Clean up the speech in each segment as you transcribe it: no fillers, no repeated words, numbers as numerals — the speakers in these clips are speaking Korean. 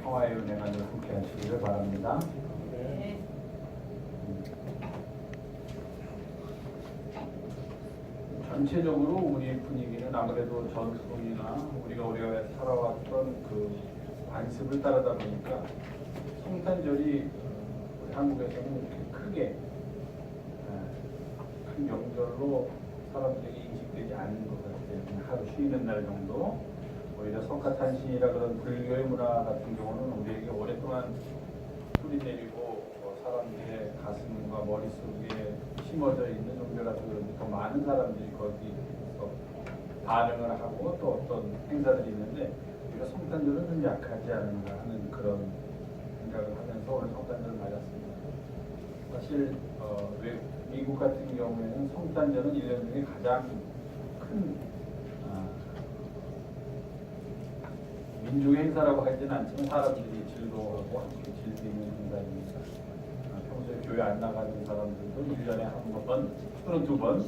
평화의 은혜가 늘 함께 하시기를 바랍니다. 네. 전체적으로 우리의 분위기는 아무래도 전통이나 우리가 살아왔던 그 관습을 따르다 보니까 성탄절이 우리 한국에서는 이렇게 크게 큰 명절로 사람들에게 인식되지 않는 것 같아요. 그냥 하루 쉬는 날 정도. 오히려 석가탄신이라 그런 불교의 문화 같은 경우는 우리에게 오랫동안 뿌리 내리고 사람들의 가슴과 머릿속에 심어져 있는 종교라 그런지 더 많은 사람들이 거기서 반응을 하고 또 어떤 행사들이 있는데 우리가 성탄절은 좀 약하지 않은가 하는 그런 생각을 하면서 오늘 성탄절을 맞았습니다. 사실 미국 같은 경우에는 성탄절은 1년 중에 가장 큰 민족의 행사라고 하지는 않지만 사람들이 즐거워하고 함께 즐기는 행사입니다. 평소에 교회 안 나가는 사람들도 1년에 한 번 또는 두 번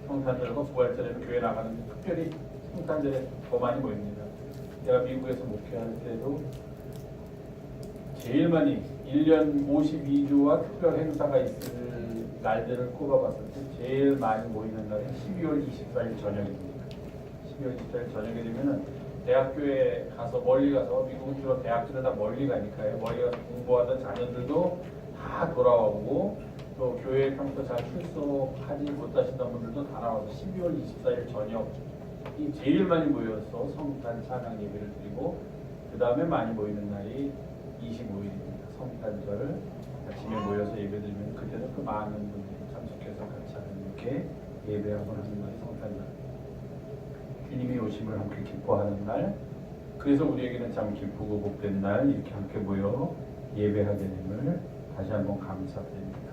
성탄절과 부활절에는 교회 나가는데 특별히 성탄절에 더 많이 모입니다. 제가 미국에서 목회할 때도 제일 많이 1년 52주와 특별 행사가 있을 날들을 꼽아봤을 때 제일 많이 모이는 날은 12월 24일 저녁입니다. 12월 24일 저녁에 되면은 대학교에 가서 멀리 가서 미국은 주로 대학들은 다 멀리 가니까요. 멀리 가서 공부하던 자녀들도 다 돌아오고 또 교회에 평소 잘 출석하지 못하시던 분들도 다 나와서 12월 24일 저녁이 제일 많이 모여서 성탄 찬양 예배를 드리고 그 다음에 많이 모이는 날이 25일입니다. 성탄절 아침에 모여서 예배드리면 그때도 그 많은 분들이 참석해서 같이 함께 예배하고 하는 날이 성탄절. 주님의 오심을 함께 기뻐하는 날, 그래서 우리에게는 참 기쁘고 복된 날 이렇게 함께 모여 예배하게 됨을 다시 한번 감사드립니다.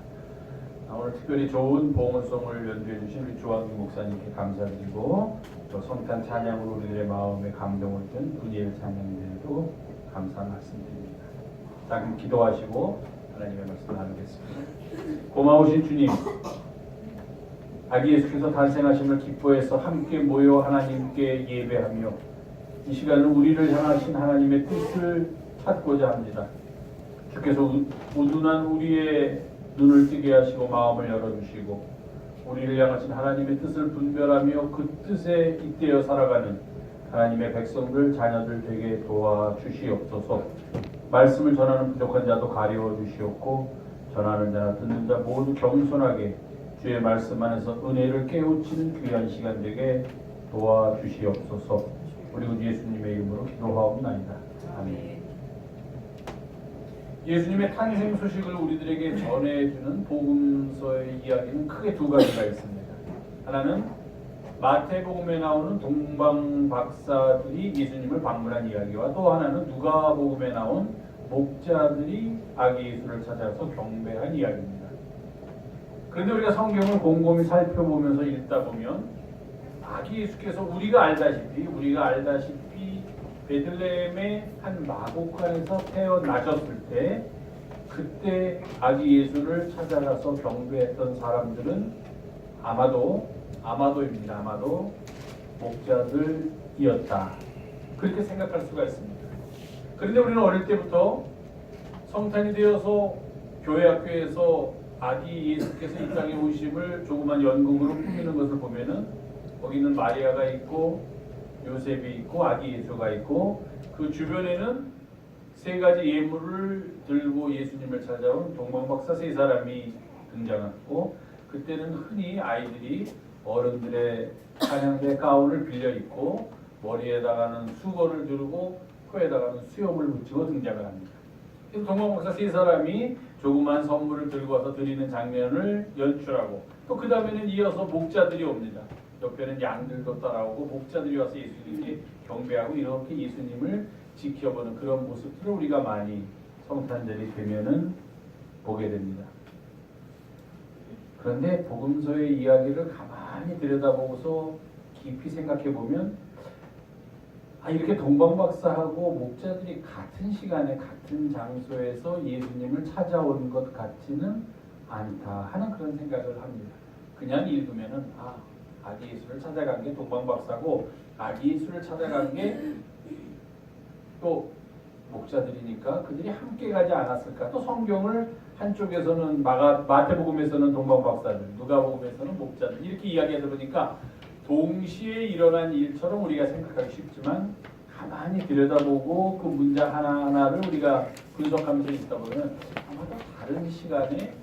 오늘 특별히 좋은 봉헌송을 연주해 주신 우리 조한규 목사님께 감사드리고 또 성탄 찬양으로 우리들의 마음에 감동을 준 분이엘 찬양대에도 감사 말씀드립니다. 자, 그럼 기도하시고 하나님의 말씀 나누겠습니다. 고마우신 주님, 아기 예수께서 탄생하심을 기뻐해서 함께 모여 하나님께 예배하며 이 시간은 우리를 향하신 하나님의 뜻을 찾고자 합니다. 주께서 우둔한 우리의 눈을 뜨게 하시고 마음을 열어주시고 우리를 향하신 하나님의 뜻을 분별하며 그 뜻에 잇대어 살아가는 하나님의 백성들, 자녀들 되게 도와주시옵소서. 말씀을 전하는 부족한 자도 가려워 주시옵고 전하는 자나 듣는 자 모두 겸손하게 주의 말씀 안에서 은혜를 깨우치는 귀한 시간 되게 도와주시옵소서. 우리 구 예수님의 이름으로 기도하옵나이다. 아멘. 예수님의 탄생 소식을 우리들에게 전해주는 복음서의 이야기는 크게 두 가지가 있습니다. 하나는 마태복음에 나오는 동방 박사들이 예수님을 방문한 이야기와 또 하나는 누가복음에 나온 목자들이 아기 예수를 찾아서 경배한 이야기입니다. 그런데 우리가 성경을 곰곰이 살펴보면서 읽다 보면 아기 예수께서 우리가 알다시피 베들레헴의 한 마곡간에서 태어나셨을 때 그때 아기 예수를 찾아가서 경배했던 사람들은 아마도입니다. 아마도 목자들이었다. 그렇게 생각할 수가 있습니다. 그런데 우리는 어릴 때부터 성탄이 되어서 교회 학교에서 아기 예수께서 이 땅에 오심을 조그만 연극으로 꾸미는 것을 보면은 거기는 마리아가 있고 요셉이 있고 아기 예수가 있고 그 주변에는 세 가지 예물을 들고 예수님을 찾아온 동방박사 세 사람이 등장했고 그때는 흔히 아이들이 어른들의 찬양대 가운을 빌려 입고 머리에다가는 수건을 두르고 코에다가는 수염을 붙이고 등장을 합니다. 그래서 동방박사 세 사람이 조그만 선물을 들고 와서 드리는 장면을 연출하고 또 그 다음에는 이어서 목자들이 옵니다. 옆에는 양들도 따라오고 목자들이 와서 예수님께 경배하고 이렇게 예수님을 지켜보는 그런 모습들을 우리가 많이 성탄절이 되면은 보게 됩니다. 그런데 복음서의 이야기를 가만히 들여다보고서 깊이 생각해 보면 이렇게 동방박사하고 목자들이 같은 시간에 같은 장소에서 예수님을 찾아온 것 같지는 않다 하는 그런 생각을 합니다. 그냥 읽으면은 아기 예수를 찾아간 게 동방박사고 아기 예수를 찾아간 게 또 목자들이니까 그들이 함께 가지 않았을까? 또 성경을 한쪽에서는 마태복음에서는 동방박사들, 누가복음에서는 목자들 이렇게 이야기하다 보니까 동시에 일어난 일처럼 우리가 생각하기 쉽지만 가만히 들여다보고 그 문장 하나하나를 우리가 분석하면서 있다 보면 아마도 다른 시간에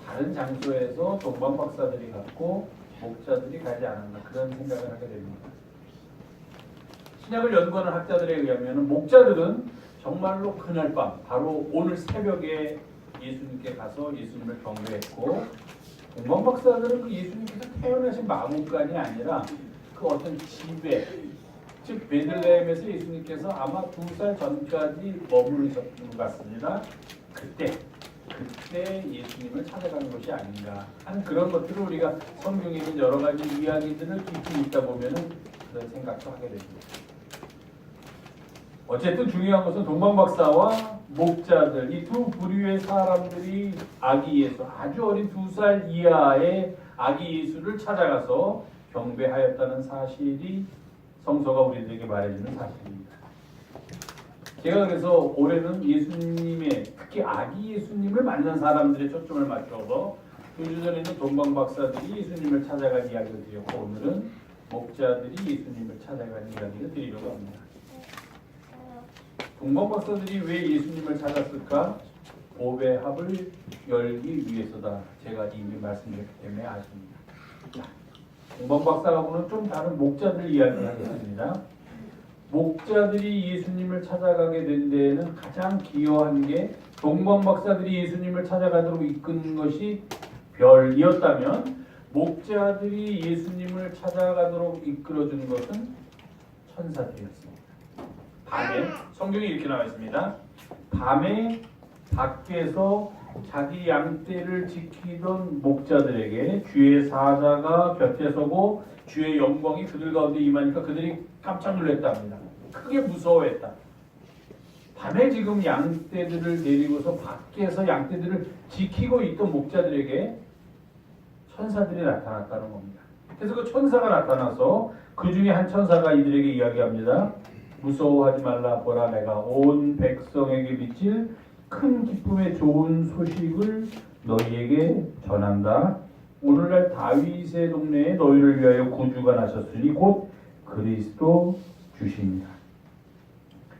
다른 장소에서 동방박사들이 갔고 목자들이 가지 않았나 그런 생각을 하게 됩니다. 신약을 연구하는 학자들에 의하면 목자들은 정말로 그날 밤 바로 오늘 새벽에 예수님께 가서 예수님을 경배했고 동방박사들은 그 예수님께서 태어나신 마구간이 아니라 그 어떤 집에 즉 베들레헴에서 예수님께서 아마 2살 전까지 머무르셨던 것 같습니다. 그때 예수님을 찾아가는 것이 아닌가 하는 그런 것들을 우리가 성경에 있는 여러 가지 이야기들을 깊이 읽다 보면은 그런 생각도 하게 됩니다. 어쨌든 중요한 것은 동방박사와 목자들 이 두 부류의 사람들이 아기 예수 아주 어린 2살 이하의 아기 예수를 찾아가서 경배하였다는 사실이 성서가 우리들에게 말해주는 사실입니다. 제가 그래서 올해는 예수님의 특히 아기 예수님을 만난 사람들의 초점을 맞춰서 2주 전에는 동방박사들이 예수님을 찾아간 이야기를 드렸고 오늘은 목자들이 예수님을 찾아간 이야기를 드리려고 합니다. 동방박사들이 왜 예수님을 찾았을까? 보배 합을 열기 위해서다. 제가 이미 말씀드렸기 때문에 아십니다. 동방박사하고는 좀 다른 목자들 이야기를 하겠습니다. 목자들이 예수님을 찾아가게 된 데에는 가장 기여한 게 동방박사들이 예수님을 찾아가도록 이끈 것이 별이었다면 목자들이 예수님을 찾아가도록 이끌어준 것은 천사들이었습니다. 밤에 성경이 이렇게 나와 있습니다. 밤에 밖에서 자기 양떼를 지키던 목자들에게 주의 사자가 곁에 서고 주의 영광이 그들 가운데 임하니까 그들이 깜짝 놀랐답니다. 크게 무서워했다. 밤에 지금 양떼들을 데리고서 밖에서 양떼들을 지키고 있던 목자들에게 천사들이 나타났다는 겁니다. 그래서 그 천사가 나타나서 그 중에 한 천사가 이들에게 이야기합니다. 무서워하지 말라. 보라, 내가 온 백성에게 비칠 큰 기쁨의 좋은 소식을 너희에게 전한다. 오늘날 다윗의 동네에 너희를 위하여 구주가 나셨으니 곧 그리스도 주시니라.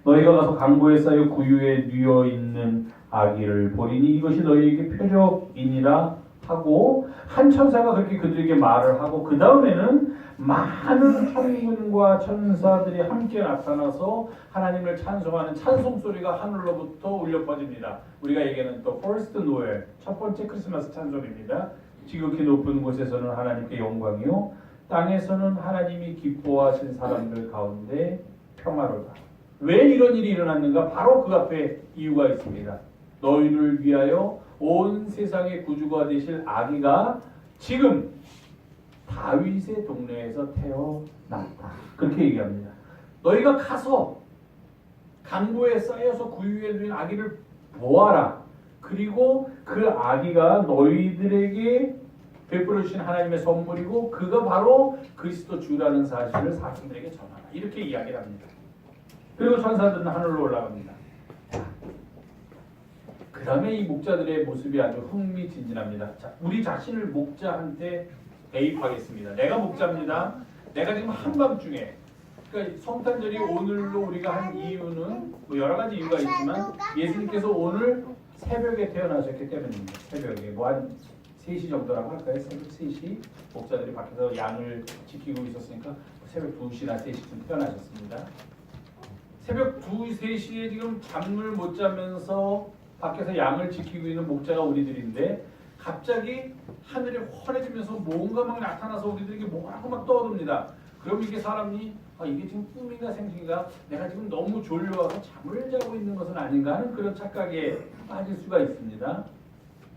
너희가 가서 강보에 쌓여 구유에 뉘어 있는 아기를 보리니 이것이 너희에게 표적이니라 하고 한 천사가 그렇게 그들에게 말을 하고 그 다음에는 많은 천군과 천사들이 함께 나타나서 하나님을 찬송하는 찬송 소리가 하늘로부터 울려 퍼집니다. 우리가 얘기하는 또 First Noel, 첫 번째 크리스마스 찬송입니다. 지극히 높은 곳에서는 하나님께 영광이요 땅에서는 하나님이 기뻐하신 사람들 가운데 평화로다. 왜 이런 일이 일어났는가? 바로 그 앞에 이유가 있습니다. 너희를 위하여 온 세상의 구주가 되실 아기가 지금 다윗의 동네에서 태어났다. 그렇게 얘기합니다. 너희가 가서 강보에 쌓여서 구유에 누인 아기를 보아라. 그리고 그 아기가 너희들에게 베풀어 주신 하나님의 선물이고 그가 바로 그리스도 주라는 사실을 사람들에게 전하라. 이렇게 이야기를 합니다. 그리고 천사들은 하늘로 올라갑니다. 그 다음에 이 목자들의 모습이 아주 흥미진진합니다. 자, 우리 자신을 목자한테 대입하겠습니다. 내가 목자입니다. 내가 지금 한밤중에 그러니까 성탄절이 오늘로 우리가 한 이유는 뭐 여러 가지 이유가 있지만 예수님께서 오늘 새벽에 태어나셨기 때문입니다. 새벽에 뭐 한 3시 정도라고 할까요? 새벽 3시 목자들이 밖에서 양을 지키고 있었으니까 새벽 2시나 3시쯤 태어나셨습니다. 새벽 2, 3시에 지금 잠을 못 자면서 밖에서 양을 지키고 있는 목자가 우리들인데 갑자기 하늘이 환해지면서 뭔가 막 나타나서 우리들에게 뭐라고 막 떠오릅니다. 그럼 이게 사람이 이게 지금 꿈인가 생신인가 내가 지금 너무 졸려와서 잠을 자고 있는 것은 아닌가 하는 그런 착각에 빠질 수가 있습니다.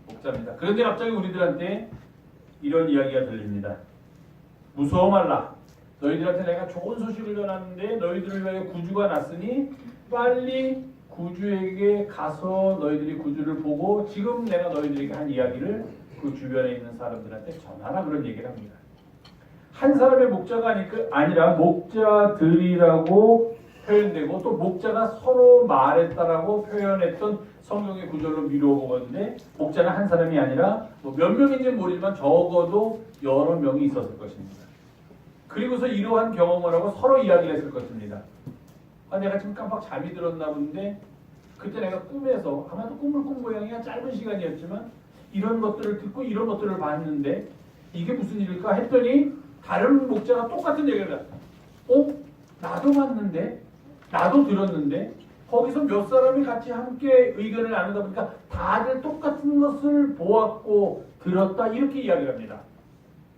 목자입니다. 그런데 갑자기 우리들한테 이런 이야기가 들립니다. 무서워 말라. 너희들한테 내가 좋은 소식을 전하는데 너희들을 위하여 구주가 났으니 빨리 구주에게 가서 너희들이 구주를 보고 지금 내가 너희들에게 한 이야기를 그 주변에 있는 사람들한테 전하라. 그런 얘기를 합니다. 한 사람의 목자가 아니라 목자들이라고 표현되고 또 목자가 서로 말했다라고 표현했던 성경의 구절로 미루어 보건데 목자는 한 사람이 아니라 뭐 몇 명인지는 모르지만 적어도 여러 명이 있었을 것입니다. 그리고서 이러한 경험을 하고 서로 이야기를 했을 것입니다. 아, 내가 지금 깜빡 잠이 들었나 본데 그때 내가 꿈에서 아마도 꿈을 꾼 모양이야. 짧은 시간이었지만 이런 것들을 듣고 이런 것들을 봤는데 이게 무슨 일일까 했더니 다른 목자가 똑같은 얘기를 했다. 나도 봤는데 나도 들었는데 거기서 몇 사람이 같이 함께 의견을 나누다 보니까 다들 똑같은 것을 보았고 들었다 이렇게 이야기를 합니다.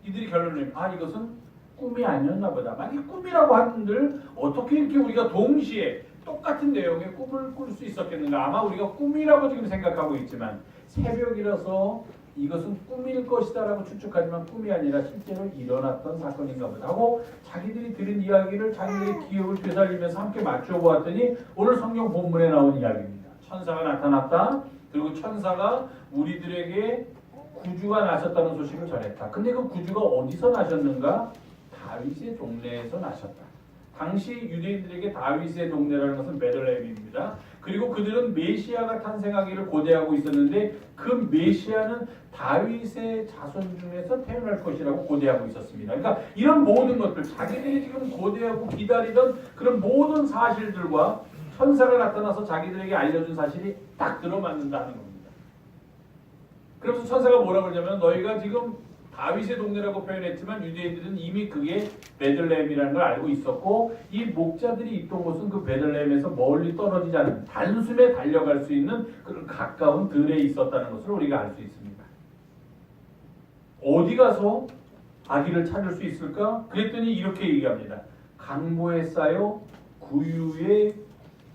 이들이 결론을 이것은 꿈이 아니었나 보다. 만약에 꿈이라고 한들 어떻게 이렇게 우리가 동시에 똑같은 내용의 꿈을 꿀 수 있었겠는가. 아마 우리가 꿈이라고 지금 생각하고 있지만 새벽이라서 이것은 꿈일 것이다 라고 추측하지만 꿈이 아니라 실제로 일어났던 사건인가 보다 하고 자기들이 들은 이야기를 자기들의 기억을 되살리면서 함께 맞춰 보았더니 오늘 성경 본문에 나온 이야기입니다. 천사가 나타났다. 그리고 천사가 우리들에게 구주가 나셨다는 소식을 전했다. 근데 그 구주가 어디서 나셨는가? 다윗의 동네에서 나셨다. 당시 유대인들에게 다윗의 동네라는 것은 베들레헴입니다. 그리고 그들은 메시아가 탄생하기를 고대하고 있었는데 그 메시아는 다윗의 자손 중에서 태어날 것이라고 고대하고 있었습니다. 그러니까 이런 모든 것들, 자기들이 지금 고대하고 기다리던 그런 모든 사실들과 천사가 나타나서 자기들에게 알려준 사실이 딱 들어맞는다는 겁니다. 그래서 천사가 뭐라고 그러냐면 너희가 지금 다윗의 동네라고 표현했지만 유대인들은 이미 그게 베들레헴이라는 걸 알고 있었고 이 목자들이 있던 곳은 그 베들레헴에서 멀리 떨어지지 않은 단숨에 달려갈 수 있는 그런 가까운 들에 있었다는 것을 우리가 알 수 있습니다. 어디 가서 아기를 찾을 수 있을까? 그랬더니 이렇게 얘기합니다. 강보에 쌓여 구유에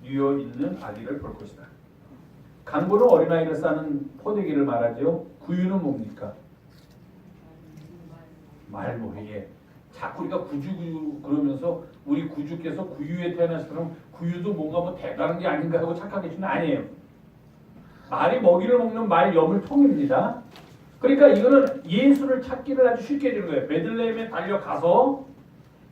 뉘어 있는 아기를 볼 것이다. 강보는 어린아이를 싸는 포대기를 말하죠. 구유는 뭡니까? 말모에 자꾸 우리가 구주 그러면서 우리 구주께서 구유에 태어나시면 구유도 뭔가 뭐 대단한 게 아닌가 하고 착각하시면 아니에요. 말이 먹이를 먹는 말 여물통입니다. 그러니까 이거는 예수를 찾기를 아주 쉽게 해주는 거예요. 베들레헴에 달려가서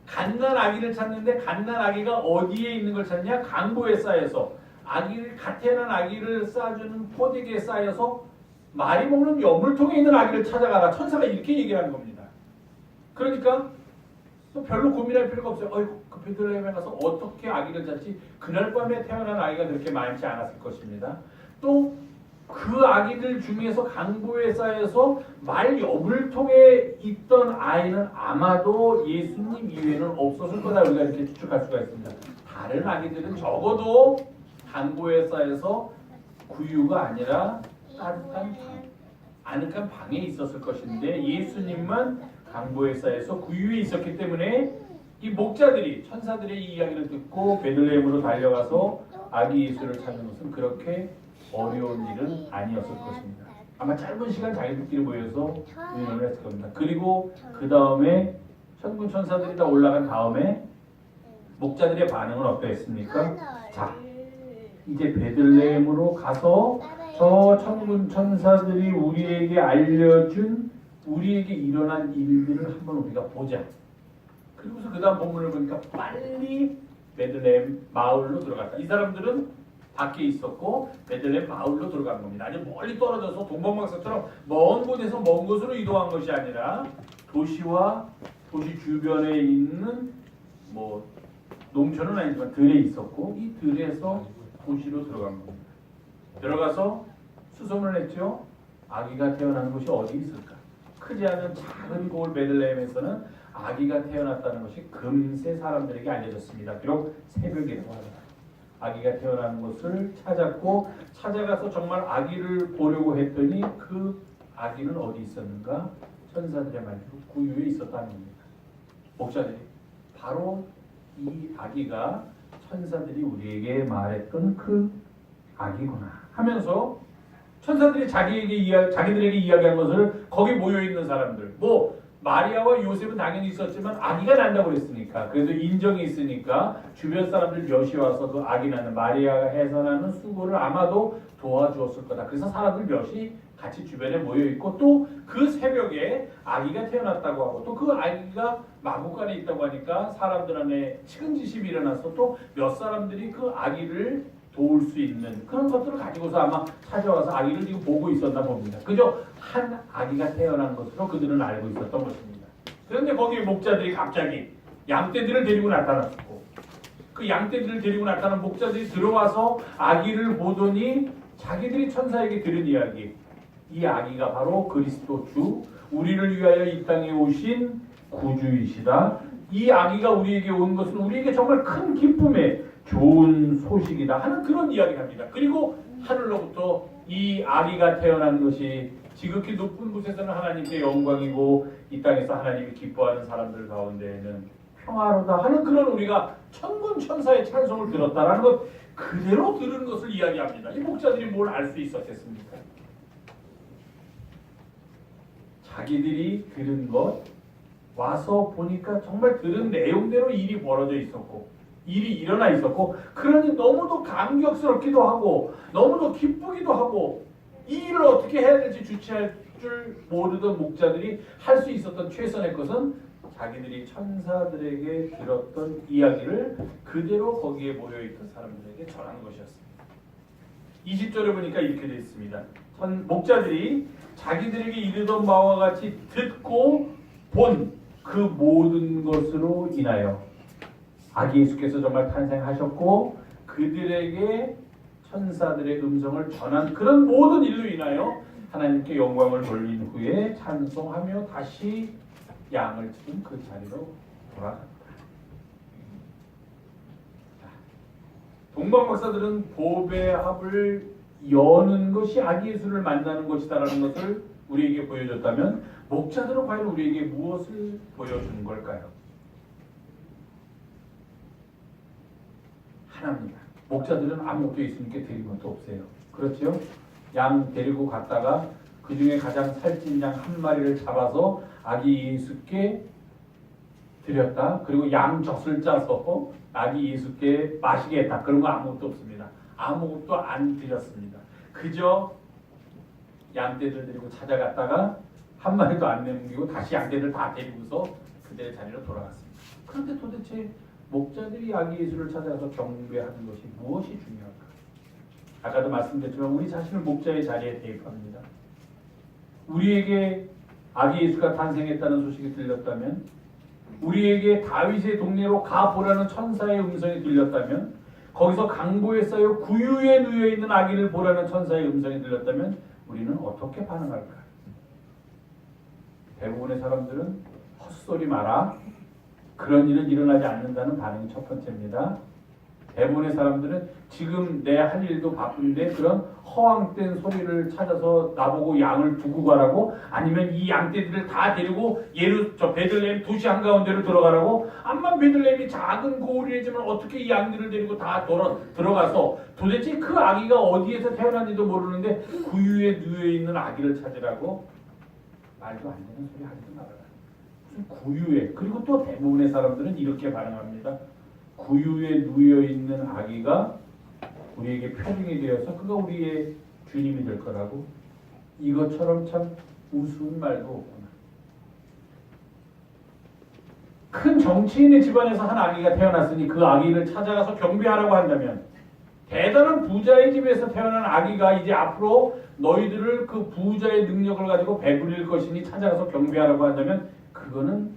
갓난 아기를 찾는데 갓난 아기가 어디에 있는 걸 찾냐? 강보에 쌓여서 아기를 갓 태어난 아기를 쌓아주는 포대기에 쌓여서 말이 먹는 여물통에 있는 아기를 찾아가라. 천사가 이렇게 얘기하는 겁니다. 그러니까 또 별로 고민할 필요가 없어요. 그 베들레헴에 가서 어떻게 아기를 찾지? 그날 밤에 태어난 아이가 그렇게 많지 않았을 것입니다. 또 그 아기들 중에서 강보에 쌓여서 말 여물통에 있던 아이는 아마도 예수님 이외에는 없었을 거다 우리가 이렇게 추측할 수가 있습니다. 다른 아기들은 적어도 강보에 쌓여서 구유가 아니라 따뜻한 아늑한 방에 있었을 것인데 예수님만 강보에 쌓여서 구유에 있었기 때문에 이 목자들이 천사들의 이 이야기를 듣고 베들레헴으로 달려가서 아기 예수를 찾는 것은 그렇게 어려운 일은 아니었을 것입니다. 아마 짧은 시간 자기들끼리 모여서 의논을 했을 겁니다. 그리고 그 다음에 천군 천사들이 다 올라간 다음에 목자들의 반응은 어떠했습니까? 자, 이제 베들레헴으로 가서 저 천군 천사들이 우리에게 알려준 우리에게 일어난 일들을 한번 우리가 보자. 그리고서 그 다음 본문을 보니까 빨리 베들레헴 마을로 들어갔다. 이 사람들은 밖에 있었고 베들레헴 마을로 들어간 겁니다. 아주 멀리 떨어져서 동방박사처럼 먼 곳에서 먼 곳으로 이동한 것이 아니라 도시와 도시 주변에 있는 뭐 농촌은 아니지만 들에 있었고 이 들에서 도시로 들어간 겁니다. 들어가서 수소문을 했죠. 아기가 태어난 곳이 어디 있을까? 크지 않은 작은 고을 베들레헴에서는 아기가 태어났다는 것이 금세 사람들에게 알려졌습니다. 비록 새벽이라고 하더라. 아기가 태어난 곳을 찾았고 찾아가서 정말 아기를 보려고 했더니 그 아기는 어디 있었는가? 천사들의 말대로 구유에 있었다는 겁니다. 목자들이 바로 이 아기가 천사들이 우리에게 말했던 그 아기구나 하면서 천사들이 자기들에게 이야기한 것을 거기 모여있는 사람들 뭐 마리아와 요셉은 당연히 있었지만 아기가 난다고 그랬으니까 그래도 인정이 있으니까 주변 사람들 몇이 와서 그 아기 낳는 마리아가 해산하는 수고를 아마도 도와주었을 거다. 그래서 사람들 몇이 같이 주변에 모여있고 또 그 새벽에 아기가 태어났다고 하고 또 그 아기가 마구간에 있다고 하니까 사람들 안에 측은지심이 일어나서 또 몇 사람들이 그 아기를 도울 수 있는 그런 것들을 가지고서 아마 찾아와서 아기를 지금 보고 있었나 봅니다. 그저 한 아기가 태어난 것으로 그들은 알고 있었던 것입니다. 그런데 거기에 목자들이 갑자기 양떼들을 데리고 나타났고 그 양떼들을 데리고 나타난 목자들이 들어와서 아기를 보더니 자기들이 천사에게 들은 이야기, 이 아기가 바로 그리스도 주, 우리를 위하여 이 땅에 오신 구주이시다. 이 아기가 우리에게 온 것은 우리에게 정말 큰 기쁨의 좋은 소식이다 하는 그런 이야기를 합니다. 그리고 하늘로부터 이 아기가 태어난 것이 지극히 높은 곳에서는 하나님께 영광이고 이 땅에서 하나님이 기뻐하는 사람들 가운데에는 평화로다 하는 그런 우리가 천군 천사의 찬송을 들었다라는 것 그대로 들은 것을 이야기합니다. 이 목자들이 뭘 알 수 있었겠습니까? 자기들이 들은 것 와서 보니까 정말 들은 내용대로 일이 벌어져 있었고 일이 일어나 있었고 그러니 너무도 감격스럽기도 하고 너무도 기쁘기도 하고 이 일을 어떻게 해야 될지 주체할 줄 모르던 목자들이 할 수 있었던 최선의 것은 자기들이 천사들에게 들었던 이야기를 그대로 거기에 모여있던 사람들에게 전하는 것이었습니다. 20절에 보니까 이렇게 되어 있습니다. 목자들이 자기들에게 이르던 바와 같이 듣고 본 그 모든 것으로 인하여 아기 예수께서 정말 탄생하셨고 그들에게 천사들의 음성을 전한 그런 모든 일로 인하여 하나님께 영광을 돌린 후에 찬송하며 다시 양을 치는 그 자리로 돌아간다. 동방 박사들은 보배 합을 여는 것이 아기 예수를 만나는 것이다라는 것을 우리에게 보여줬다면 목자들은 과연 우리에게 무엇을 보여준 걸까요? 하나입니다. 목자들은 아무것도 예수님께 드린 것도 없어요. 그렇죠? 양 데리고 갔다가 그 중에 가장 살찐 양 한 마리를 잡아서 아기 예수께 드렸다. 그리고 양 젖을 짜서 아기 예수께 마시게 했다. 그런 거 아무것도 없습니다. 아무것도 안 드렸습니다. 그저 양떼들 데리고 찾아갔다가 한 마리도 안 남기고 다시 양떼들 다 데리고서 그들의 자리로 돌아갔습니다. 그런데 도대체 목자들이 아기 예수를 찾아가서 경배하는 것이 무엇이 중요할까? 아까도 말씀드렸지만 우리 자신을 목자의 자리에 대입합니다. 우리에게 아기 예수가 탄생했다는 소식이 들렸다면, 우리에게 다윗의 동네로 가보라는 천사의 음성이 들렸다면, 거기서 강보에 쌓여 구유에 누워있는 아기를 보라는 천사의 음성이 들렸다면 우리는 어떻게 반응할까? 대부분의 사람들은 헛소리 마라, 그런 일은 일어나지 않는다는 반응이 첫 번째입니다. 대부분의 사람들은 지금 내 할 일도 바쁜데 그런 허황된 소리를 찾아서 나보고 양을 두고 가라고, 아니면 이 양떼들을 다 데리고 베들레헴 도시 한가운데로 들어가라고. 암만 베들레헴이 작은 고을이지만 어떻게 이 양들을 데리고 다 들어가서 도대체 그 아기가 어디에서 태어난지도 모르는데 구유에 누워있는 아기를 찾으라고. 말도 안 되는 소리 하지도 말아라. 무슨 구유에. 그리고 또 대부분의 사람들은 이렇게 반응합니다. 구유에 누워있는 아기가 우리에게 표징이 되어서 그가 우리의 주님이 될 거라고. 이것처럼 참 우스운 말도 없구나. 큰 정치인의 집안에서 한 아기가 태어났으니 그 아기를 찾아가서 경배하라고 한다면, 대단한 부자의 집에서 태어난 아기가 이제 앞으로 너희들을 그 부자의 능력을 가지고 배부릴 것이니 찾아가서 경배하라고 한다면 그거는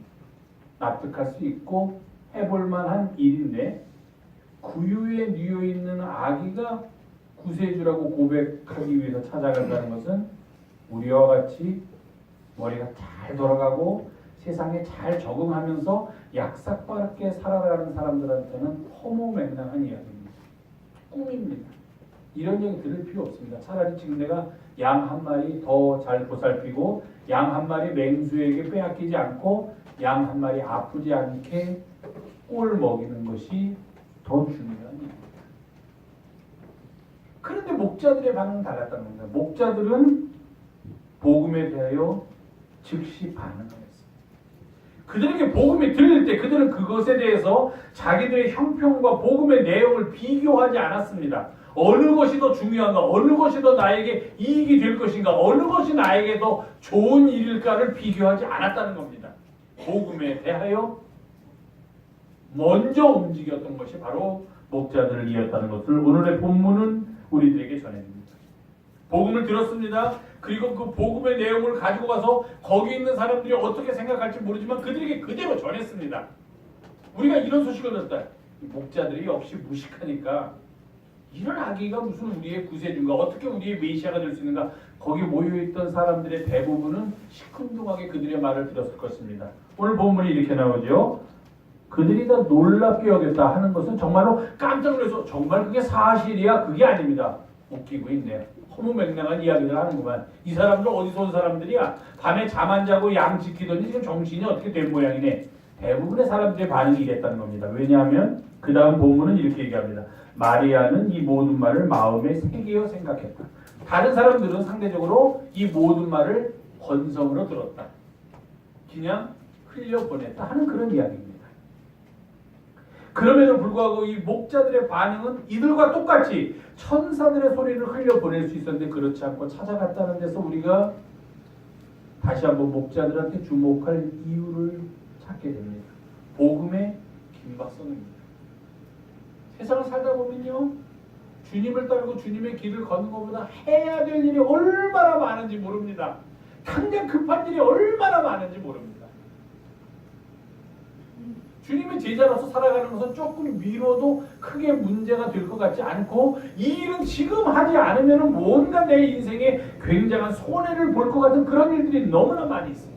납득할 수 있고 해볼 만한 일인데, 구유에 누워있는 아기가 구세주라고 고백하기 위해서 찾아간다는 것은 우리와 같이 머리가 잘 돌아가고 세상에 잘 적응하면서 약삭빠르게 살아가는 사람들한테는 허무맹랑한 이야기입니다. 꿈입니다. 이런 얘기 들을 필요 없습니다. 차라리 지금 내가 양 한 마리 더 잘 보살피고 양 한 마리 맹수에게 빼앗기지 않고 양 한 마리 아프지 않게 꼴 먹이는 것이 더 중요한 일입니다. 그런데 목자들의 반응은 달랐다는 겁니다. 목자들은 복음에 대하여 즉시 반응을 했습니다. 그들에게 복음이 들릴 때 그들은 그것에 대해서 자기들의 형편과 복음의 내용을 비교하지 않았습니다. 어느 것이 더 중요한가, 어느 것이 더 나에게 이익이 될 것인가, 어느 것이 나에게 더 좋은 일일까를 비교하지 않았다는 겁니다. 복음에 대하여 먼저 움직였던 것이 바로 목자들이었다는 것을 오늘의 본문은 우리들에게 전해줍니다. 복음을 들었습니다. 그리고 그 복음의 내용을 가지고 가서 거기 있는 사람들이 어떻게 생각할지 모르지만 그들에게 그대로 전했습니다. 우리가 이런 소식을 듣다. 목자들이 역시 무식하니까 이런 아기가 무슨 우리의 구세주인가, 어떻게 우리의 메시아가 될 수 있는가. 거기 모여있던 사람들의 대부분은 시큰둥하게 그들의 말을 들었을 것입니다. 오늘 본문이 이렇게 나오죠. 그들이 다 놀랍게 여겼다 하는 것은 정말로 깜짝 놀라서 정말 그게 사실이야? 그게 아닙니다. 웃기고 있네요. 허무맹랑한 이야기를 하는구만. 이 사람들 어디서 온 사람들이야? 밤에 잠 안 자고 양 지키더니 지금 정신이 어떻게 된 모양이네. 대부분의 사람들의 반응이 이랬다는 겁니다. 왜냐하면 그 다음 본문은 이렇게 얘기합니다. 마리아는 이 모든 말을 마음에 새기어 생각했다. 다른 사람들은 상대적으로 이 모든 말을 건성으로 들었다. 그냥 흘려보냈다 하는 그런 이야기입니다. 그럼에도 불구하고 이 목자들의 반응은 이들과 똑같이 천사들의 소리를 흘려보낼 수 있었는데 그렇지 않고 찾아갔다는 데서 우리가 다시 한번 목자들한테 주목할 이유를 찾게 됩니다. 복음의 김박선입니다. 세상을 살다 보면요, 주님을 따르고 주님의 길을 걷는 것보다 해야 될 일이 얼마나 많은지 모릅니다. 당장 급한 일이 얼마나 많은지 모릅니다. 주님의 제자로서 살아가는 것은 조금 미뤄도 크게 문제가 될 것 같지 않고 이 일은 지금 하지 않으면 뭔가 내 인생에 굉장한 손해를 볼 것 같은 그런 일들이 너무나 많이 있습니다.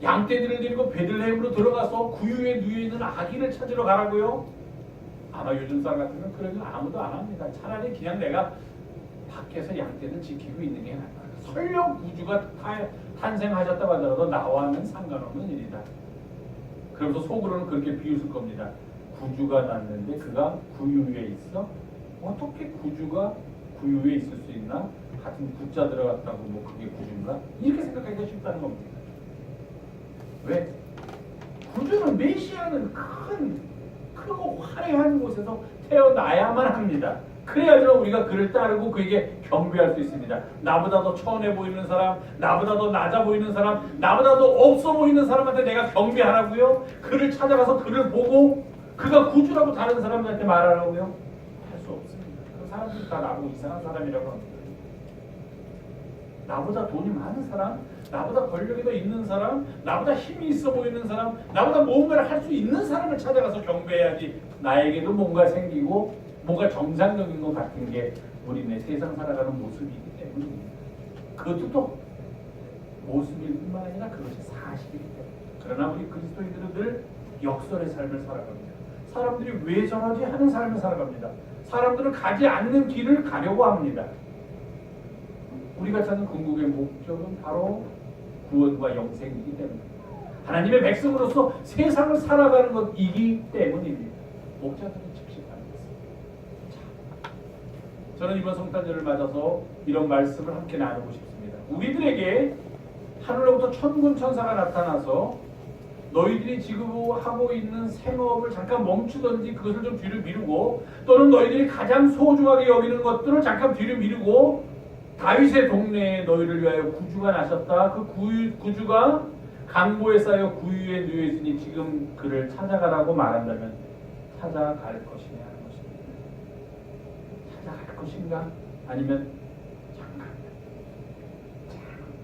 양떼들을 데리고 베들레헴으로 들어가서 구유에 누워있는 아기를 찾으러 가라고요? 아마 요즘 사람 같으면 그런 일 아무도 안 합니다. 차라리 그냥 내가 밖에서 양떼를 지키고 있는 게 나아요. 설령 구주가 탄생하셨다고 하더라도 나와는 상관없는 일이다. 그러면서 속으로는 그렇게 비웃을 겁니다. 구주가 났는데 그가 구유에 있어? 어떻게 구주가 구유에 있을 수 있나? 같은 구자 들어갔다고 뭐 그게 구주인가? 이렇게 생각하기가 쉽다는 겁니다. 왜? 구주는 메시아는 크고 화려한 곳에서 태어나야만 합니다. 그래야지만 우리가 그를 따르고 그에게 경배할 수 있습니다. 나보다 더 천해 보이는 사람, 나보다 더 낮아 보이는 사람, 나보다 더 없어 보이는 사람한테 내가 경배하라고요? 그를 찾아가서 그를 보고 그가 구주라고 다른 사람들한테 말하라고요? 할 수 없습니다. 그 사람들이 다 나보고 이상한 사람이라고 합니다. 나보다 돈이 많은 사람, 나보다 권력이 더 있는 사람, 나보다 힘이 있어 보이는 사람, 나보다 뭔가를 할 수 있는 사람을 찾아가서 경배해야지 나에게도 뭔가 생기고 뭔가 정상적인 것 같은 게 우리네 세상 살아가는 모습이기 때문입니다. 그것도 또 모습일 뿐만 아니라 그것이 사실이기 때문에. 그러나 우리 그리스도인들은 늘 역설의 삶을 살아갑니다. 사람들이 왜 저러지 하는 삶을 살아갑니다. 사람들은 가지 않는 길을 가려고 합니다. 우리가 찾는 궁극의 목적은 바로 구원과 영생이기 때문입니다. 하나님의 백성으로서 세상을 살아가는 것이기 때문입니다. 목자들은 즉시 반응했습니다. 저는 이번 성탄절을 맞아서 이런 말씀을 함께 나누고 싶습니다. 우리들에게 하늘로부터 천군 천사가 나타나서 너희들이 지금 하고 있는 생업을 잠깐 멈추든지 그것을 좀 뒤로 미루고 또는 너희들이 가장 소중하게 여기는 것들을 잠깐 뒤로 미루고 다윗의 동네에 너희를 위하여 구주가 나셨다. 그 구주가 강보에 쌓여 구유에 누워 있으니 지금 그를 찾아가라고 말한다면 찾아갈 것이냐 하는 것입니다. 찾아갈 것인가? 아니면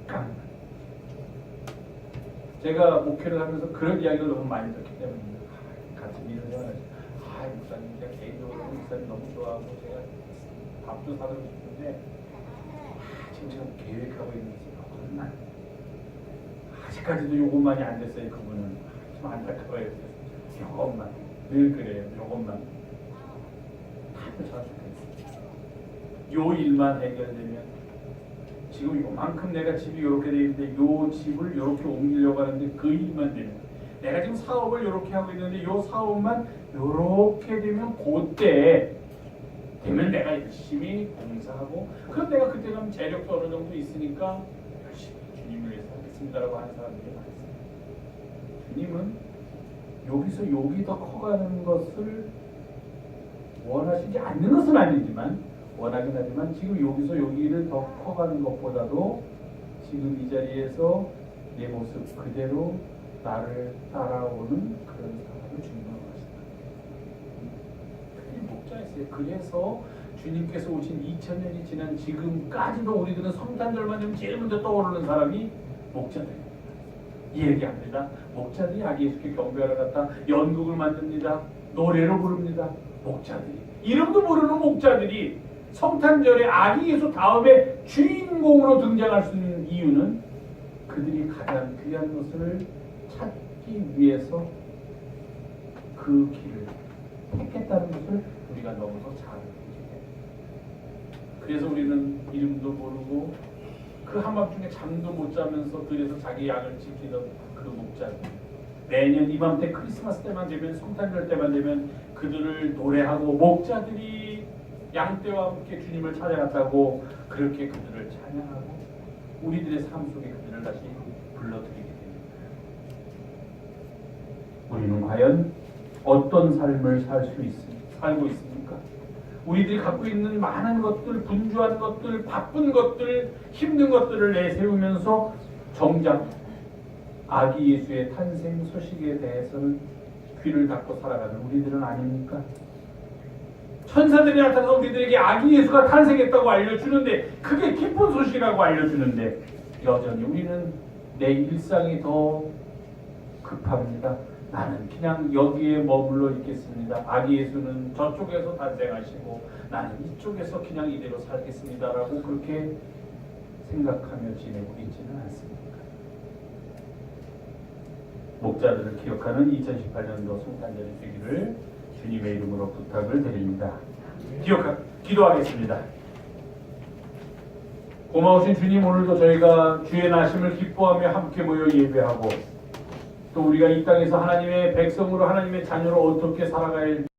잠깐 제가 목회를 하면서 그런 이야기를 너무 많이 듣기 때문입니다. 같은 일을 해야지. 목사님 제가 개인적으로 목사님 너무 좋아하고 제가 밥도 사드리고 싶은데 지금 계획하고 있는 것은 아직까지도 요것만이 안 됐어요. 그분은 좀 안타까워요. 요것만 늘 그래요. 요것만 하면 좋겠어요. 요 일만 해결되면 지금 요만큼 내가 집이 요렇게 돼 있는데 요 집을 요렇게 옮기려고 하는데 그 일만 되면 내가 지금 사업을 요렇게 하고 있는데 요 사업만 요렇게 되면 그때 되면 내가 열심히 봉사하고 그럼 내가 그때 가면 재력도 어느 정도 있으니까 열심히 주님을 위해서 하겠습니다라고 하는 사람들이 많습니다. 주님은 여기서 여기 더 커가는 것을 원하시지 않는 것은 아니지만 원하긴 하지만 지금 여기서 여기를 더 커가는 것보다도 지금 이 자리에서 내 모습 그대로 나를 따라오는 그런 사람을 주님은 원하신다. 그게 목자였어요. 그래서 주님께서 오신 2000년이 지난 지금까지도 우리들은 성탄절만 되면 제일 먼저 떠오르는 사람이 목자들입니다. 이 얘기합니다. 목자들이 아기 예수께 경배하러 갔다 연극을 만듭니다. 노래를 부릅니다. 목자들이 이름도 모르는 목자들이 성탄절에 아기 예수 다음에 주인공으로 등장할 수 있는 이유는 그들이 가장 귀한 것을 찾기 위해서 그 길을 택했다는 것을 우리가 너무도 잘 알게 됩니다. 그래서 우리는 이름도 모르고 그 한밤중에 잠도 못 자면서 들에서 자기 양을 지키던 그 목자들, 매년 이맘때 크리스마스 때만 되면 성탄절 때만 되면 그들을 노래하고 목자들이 양떼와 함께 주님을 찾아갔다고 그렇게 그들을 찬양하고 우리들의 삶 속에 그들을 다시 불러들이게 됩니다. 우리는 과연 어떤 삶을 살고 있습니까? 우리들이 갖고 있는 많은 것들, 분주한 것들, 바쁜 것들, 힘든 것들을 내세우면서 정작 아기 예수의 탄생 소식에 대해서는 귀를 닫고 살아가는 우리들은 아닙니까? 천사들이 나타나서 우리들에게 아기 예수가 탄생했다고 알려주는데 그게 기쁜 소식이라고 알려주는데 여전히 우리는 내 일상이 더 급합니다. 나는 그냥 여기에 머물러 있겠습니다. 아기 예수는 저쪽에서 탄생하시고 나는 이쪽에서 그냥 이대로 살겠습니다라고 그렇게 생각하며 지내고 있지는 않습니까? 목자들을 기억하는 2018년도 성탄절이 되기를 주님의 이름으로 부탁을 드립니다. 기도하겠습니다. 고마우신 주님, 오늘도 저희가 주의 나심을 기뻐하며 함께 모여 예배하고 또 우리가 이 땅에서 하나님의 백성으로 하나님의 자녀로 어떻게 살아가야